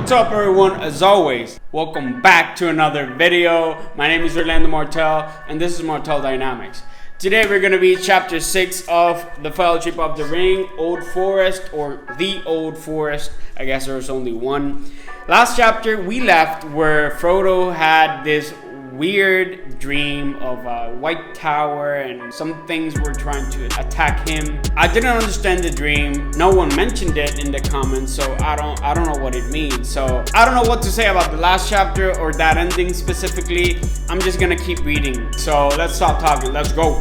What's up everyone? As always, welcome back to another video. My name is Orlando Martel and this is Martel Dynamics. Today we're going to be chapter 6 of the Fellowship of the Ring, Old Forest, or the Old Forest. I guess there's only one. Last chapter we left where Frodo had this weird dream of a white tower and some things were trying to attack him. I didn't understand the dream. No one mentioned it in the comments, so I don't know what it means. So I don't know what to say about the last chapter or that ending specifically. I'm just gonna keep reading. So let's stop talking. Let's go.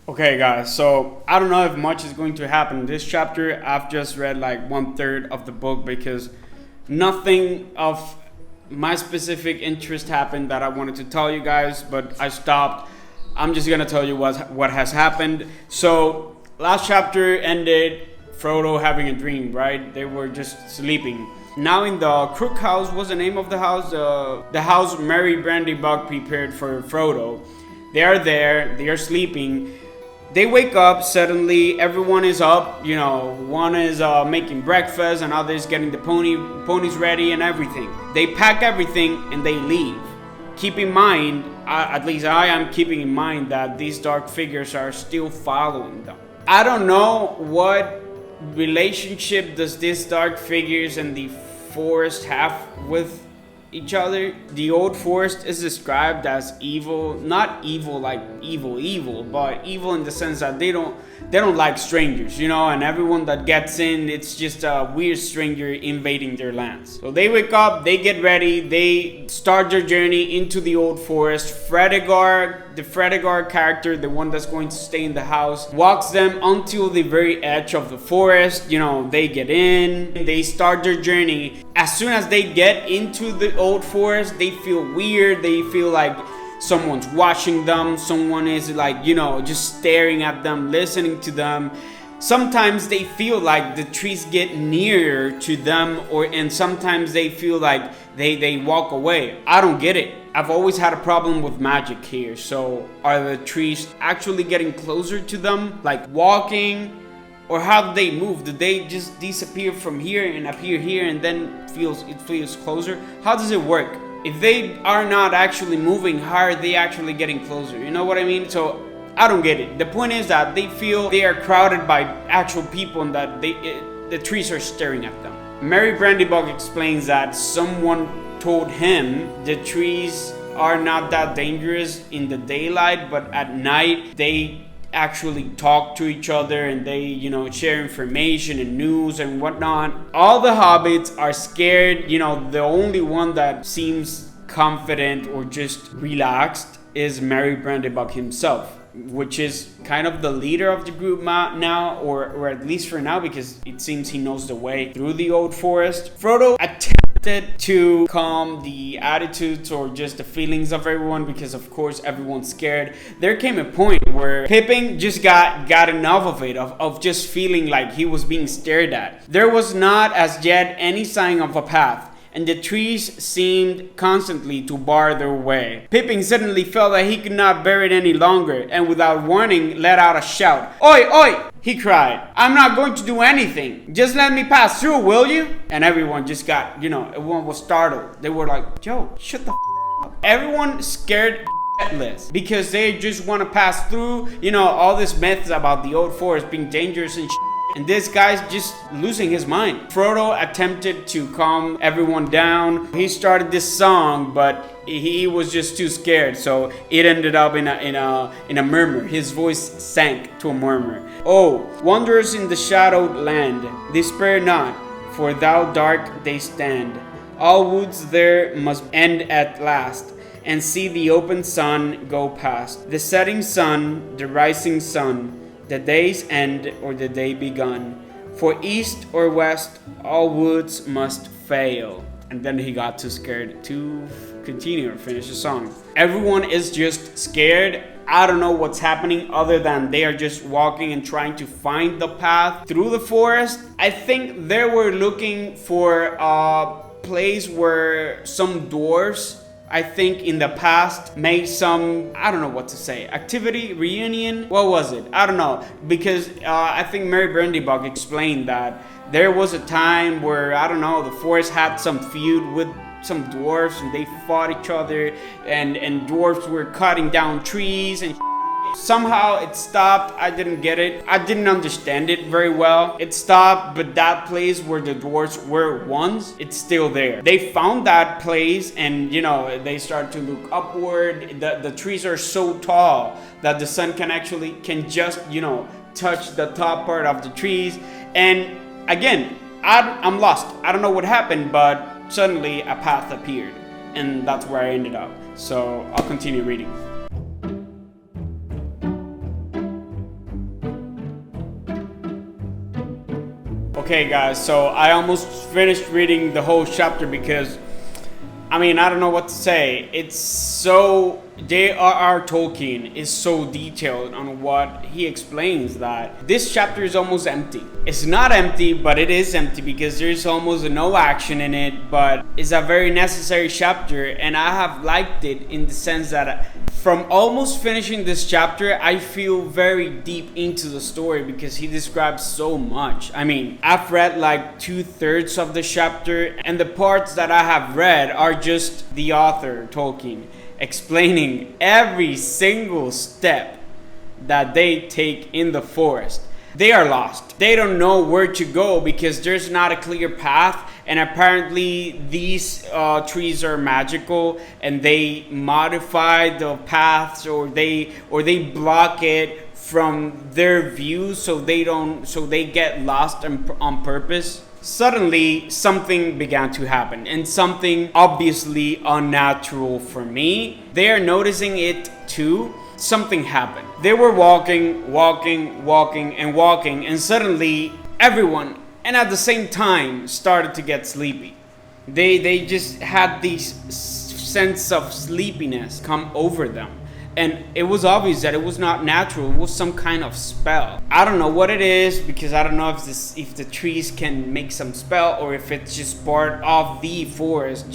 Okay guys, so I don't know if much is going to happen in this chapter. I've just read like 1/3 of the book because nothing of my specific interest happened that I wanted to tell you guys, but I stopped. I'm just gonna tell you what has happened. So last chapter ended Frodo having a dream, right? They were just sleeping. Now in the Crook House, what's the name of the house? The house Merry Brandybuck prepared for Frodo. They are there, they are sleeping. They wake up, suddenly everyone is up, you know, one is making breakfast and others getting the ponies ready and everything. They pack everything and they leave. Keep in mind, at least I am keeping in mind that these dark figures are still following them. I don't know what relationship does these dark figures and the forest have with each other. The old forest is described as evil, not evil like evil, but evil in the sense that they don't like strangers, you know, and everyone that gets in, it's just a weird stranger invading their lands. So they wake up, they get ready, they start their journey into the old forest. The Fredegar character, the one that's going to stay in the house, walks them until the very edge of the forest. You know, they get in, they start their journey. As soon as they get into the old forest, they feel weird, they feel like someone's watching them, someone is like, you know, just staring at them, listening to them. Sometimes they feel like the trees get nearer to them, and sometimes they feel like they walk away. I don't get it. I've always had a problem with magic here. So are the trees actually getting closer to them, like walking? Or how do they move? Do they just disappear from here and appear here and then it feels closer? How does it work? If they are not actually moving, how are they actually getting closer? You know what I mean? So I don't get it. The point is that they feel they are crowded by actual people and that the trees are staring at them. Merry Brandybuck explains that someone told him the trees are not that dangerous in the daylight, but at night they actually talk to each other and they, you know, share information and news and whatnot. All the hobbits are scared. You know, the only one that seems confident or just relaxed is Merry Brandybuck himself, which is kind of the leader of the group now, or at least for now, because it seems he knows the way through the old forest. Frodo attempted to calm the attitudes or just the feelings of everyone, because of course everyone's scared. There came a point where Pippin just got enough of it, of just feeling like he was being stared at. There was not as yet any sign of a path, and the trees seemed constantly to bar their way. Pippin suddenly felt that he could not bear it any longer, and without warning let out a shout. "Oi, oi!" he cried. "I'm not going to do anything. Just let me pass through, will you?" And everyone just got, you know, everyone was startled. They were like, "Joe, shut the up." Everyone scared shitless because they just want to pass through, you know, all these myths about the old forest being dangerous and shit. And this guy's just losing his mind. Frodo attempted to calm everyone down. He started this song, but he was just too scared, so it ended up in a murmur. His voice sank to a murmur. "Oh, wanderers in the shadowed land, despair not, for thou dark they stand. All woods there must end at last, and see the open sun go past. The setting sun, the rising sun, the day's end or the day begun. For east or west, all woods must fail." And then he got too scared to continue or finish the song. Everyone is just scared. I don't know what's happening other than they are just walking and trying to find the path through the forest. I think they were looking for a place where some dwarves I think in the past made some, I don't know what to say, activity, reunion, what was it? I don't know, because I think Mary Brandybuck explained that there was a time where, I don't know, the forest had some feud with some dwarfs and they fought each other, and dwarfs were cutting down trees and somehow it stopped. I didn't get it. I didn't understand it very well. It stopped, but that place where the dwarfs were once, it's still there. They found that place and, they start to look upward. The trees are so tall that the sun can just, touch the top part of the trees. And again, I'm lost. I don't know what happened, but suddenly a path appeared. And that's where I ended up. So I'll continue reading. Okay guys, so I almost finished reading the whole chapter because, I don't know what to say. It's so, j.r.r. Tolkien is so detailed on what he explains that this chapter is almost empty. It's not empty, but it is empty because there's almost no action in it, but it's a very necessary chapter, and I have liked it in the sense that from almost finishing this chapter, I feel very deep into the story because he describes so much. I've read like 2/3 of the chapter, and the parts that I have read are just the author, Tolkien, explaining every single step that they take in the forest. They are lost. They don't know where to go because there's not a clear path, and apparently these trees are magical and they modify the paths or they block it from their view so they get lost on purpose. Suddenly something began to happen, and something obviously unnatural for me. They are noticing it too. Something happened. They were walking, and suddenly everyone, and at the same time, started to get sleepy. They just had this sense of sleepiness come over them. And it was obvious that it was not natural. It was some kind of spell. I don't know what it is because I don't know if the trees can make some spell or if it's just part of the forest,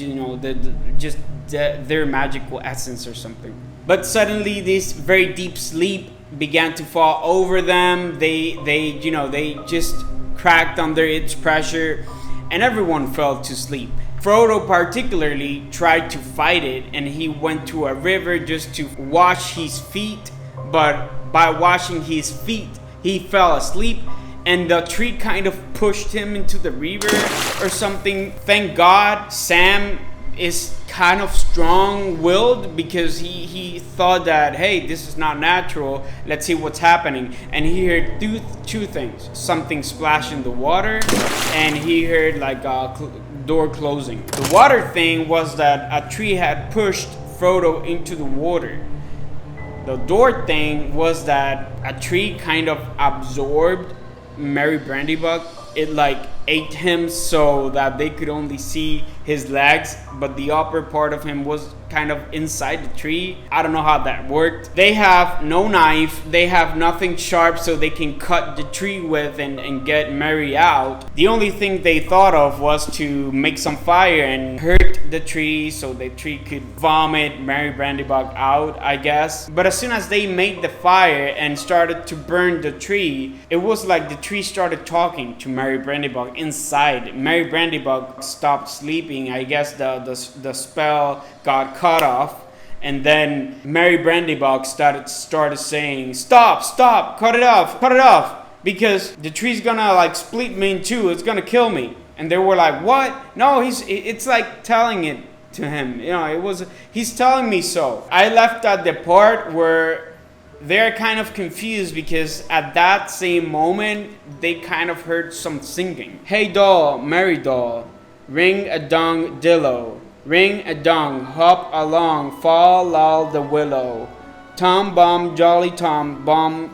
their magical essence or something. But suddenly this very deep sleep began to fall over them. They just cracked under its pressure and everyone fell to sleep. Frodo particularly tried to fight it, and he went to a river just to wash his feet, but by washing his feet he fell asleep and the tree kind of pushed him into the river or something. Thank God Sam is kind of strong-willed because he thought that, hey, this is not natural, let's see what's happening. And he heard two things: something splash in the water, and he heard like a door closing. The water thing was that a tree had pushed Frodo into the water. The door thing was that a tree kind of absorbed Merry Brandybuck. It like ate him so that they could only see his legs, but the upper part of him was kind of inside the tree. I don't know how that worked. They have no knife, they have nothing sharp so they can cut the tree with and get Merry out. The only thing they thought of was to make some fire and hurt the tree so the tree could vomit Merry Brandybuck out, I guess. But as soon as they made the fire and started to burn the tree, it was like the tree started talking to Merry Brandybuck inside. Merry Brandybuck stopped sleeping. I guess the spell got cut off, and then Merry Brandybuck started saying, stop, cut it off, because the tree's gonna like split me in two, it's gonna kill me. And they were like, what? No, it's like telling it to him, he's telling me so. I left at the part where they're kind of confused because at that same moment they kind of heard some singing. Hey doll, merry doll, ring a dong dillo, ring a dong, hop along, fall all the willow, tom bum jolly tom bum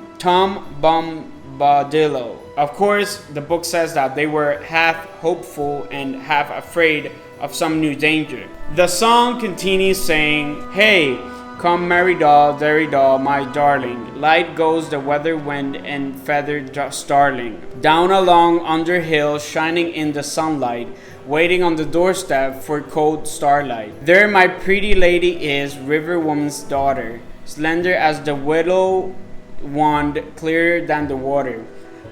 badillo. Of course, the book says that they were half hopeful and half afraid of some new danger. The song continues saying, hey, come merry doll, derry doll, my darling, light goes the weather wind and feathered starling, down along under hill shining in the sunlight, waiting on the doorstep for cold starlight. There my pretty lady is, river woman's daughter, slender as the willow wand, clearer than the water.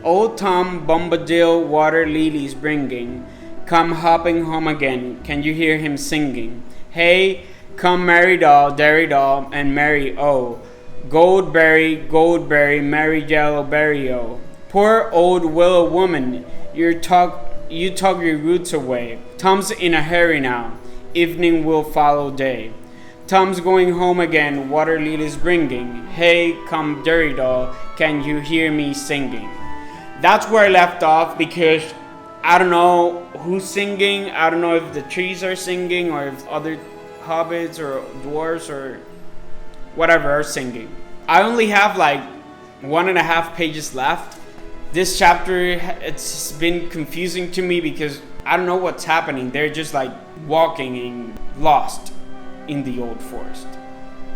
Old Tom Bombadil water lilies bringing, come hopping home again, can you hear him singing? Hey, come Mary doll, Derry doll, and Mary oh, goldberry, Mary yellow berry oh. Poor old willow woman, you tug your roots away. Tom's in a hurry now, evening will follow day. Tom's going home again, water lilies bringing. Hey, come Derry doll, can you hear me singing? That's where I left off because I don't know who's singing. I don't know if the trees are singing or if other hobbits or dwarves or whatever are singing. I only have like 1.5 pages left. This chapter, it's been confusing to me because I don't know what's happening. They're just like walking and lost in the old forest.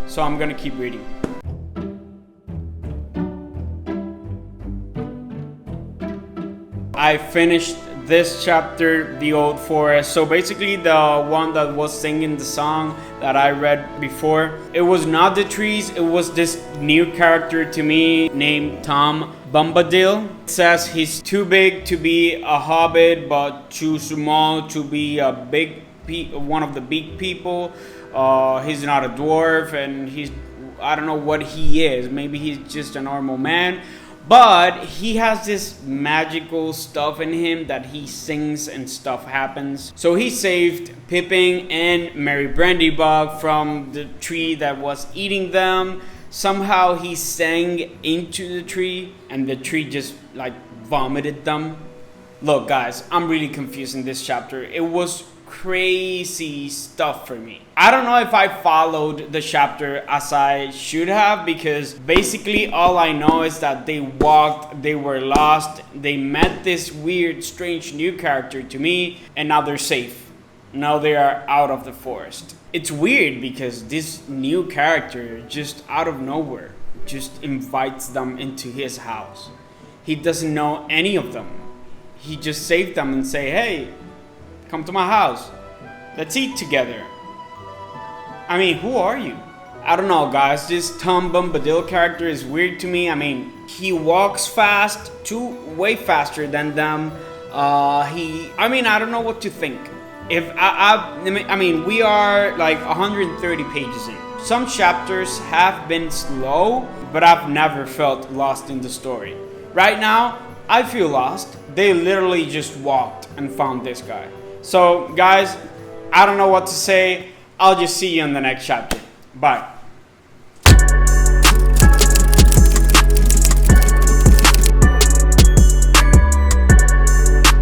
So I'm gonna keep reading. I finished this chapter, The Old Forest. So basically the one that was singing the song that I read before, it was not the trees, it was this new character to me named Tom Bombadil. It says he's too big to be a hobbit but too small to be a one of the big people. He's not a dwarf and I don't know what he is. Maybe he's just a normal man. But he has this magical stuff in him that he sings and stuff happens. So he saved Pippin and Merry Brandybog from the tree that was eating them. Somehow he sang into the tree and the tree just like vomited them. Look guys, I'm really confused in this chapter. It was crazy stuff for me. I don't know if I followed the chapter as I should have because basically all I know is that they walked, they were lost, they met this weird, strange new character to me, and now they're safe. Now they are out of the forest. It's weird because this new character just out of nowhere just invites them into his house. He doesn't know any of them. He just saved them and say, hey, come to my house. Let's eat together. I mean, who are you? I don't know, guys. This Tom Bombadil character is weird to me. I mean, he walks fast, way faster than them. I don't know what to think. I mean, we are like 130 pages in. Some chapters have been slow, but I've never felt lost in the story. Right now, I feel lost. They literally just walked and found this guy. So guys, I don't know what to say. I'll just see you in the next chapter. Bye.